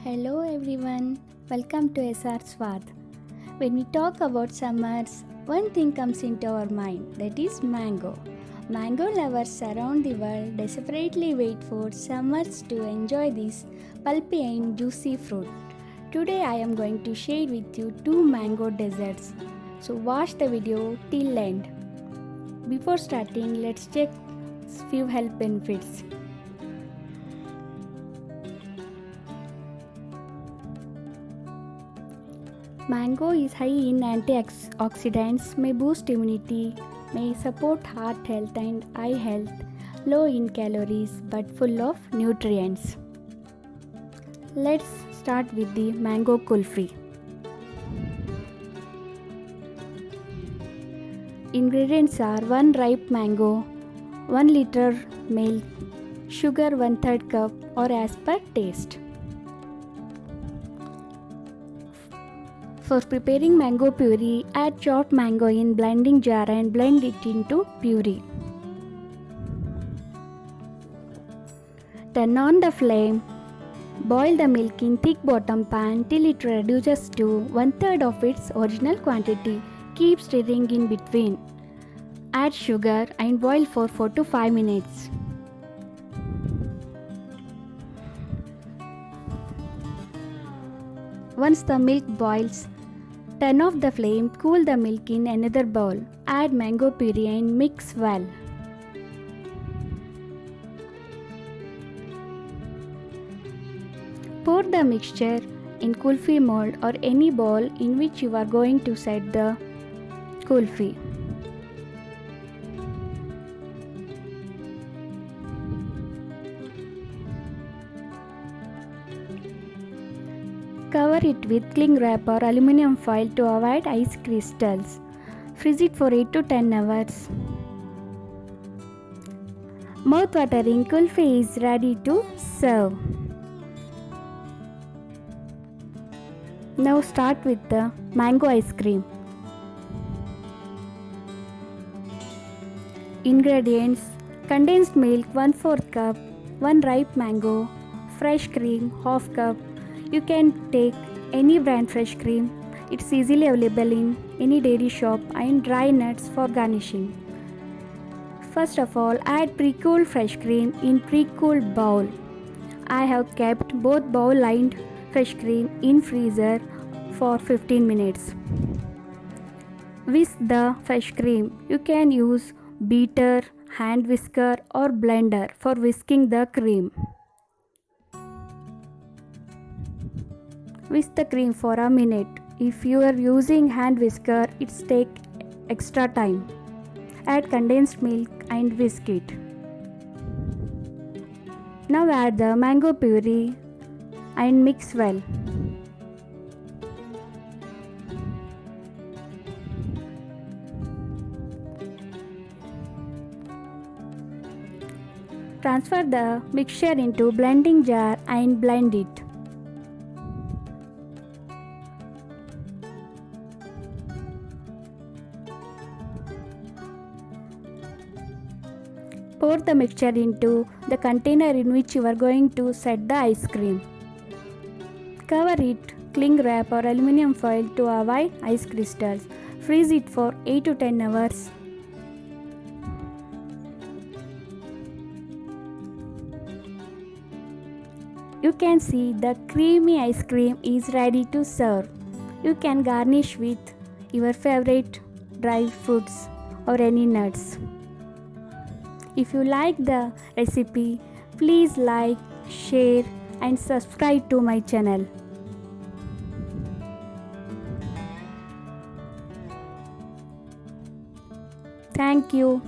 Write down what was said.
Hello everyone, welcome to SR Swad. When we talk about summers, one thing comes into our mind, that is mango. Mango lovers around the world desperately wait for summers to enjoy this pulpy and juicy fruit. Today I am going to share with you two mango desserts. So watch the video till end. Before starting, let's check few health benefits. Mango is high in antioxidants, may boost immunity, may support heart health and eye health, low in calories but full of nutrients. Let's start with the mango kulfi. Ingredients are 1 ripe mango, 1 liter milk, sugar 1/3 cup or as per taste. For preparing mango puree, add chopped mango in blending jar and blend it into puree. Turn on the flame. Boil the milk in thick bottom pan till it reduces to 1/3 of its original quantity. Keep stirring in between. Add sugar and boil for 4 to 5 minutes. Once the milk boils, turn off the flame, cool the milk in another bowl. Add mango puree and mix well. Pour the mixture in kulfi mold or any bowl in which you are going to set the kulfi. Cover it with cling wrap or aluminum foil to avoid ice crystals. Freeze it for 8 to 10 hours. Mouth-watering kulfi is ready to serve. Now start with the mango ice cream. Ingredients: condensed milk 1/4 cup, 1 ripe mango, fresh cream 1/2 cup. You can take any brand fresh cream. It's easily available in any dairy shop, and dry nuts for garnishing. First of all, add pre-cooled fresh cream in pre-cooled bowl. I have kept both bowl-lined fresh cream in freezer for 15 minutes. Whisk the fresh cream. You can use beater, hand whisker or blender for whisking the cream. Whisk the cream for a minute. If you are using hand whisker, it takes extra time. Add condensed milk and whisk it. Now add the mango puree and mix well. Transfer the mixture into blending jar and blend it. Pour the mixture into the container in which you are going to set the ice cream. Cover it, cling wrap or aluminum foil to avoid ice crystals. Freeze it for 8 to 10 hours. You can see the creamy ice cream is ready to serve. You can garnish with your favorite dry fruits or any nuts. If you like the recipe, please like, share and subscribe to my channel. Thank you.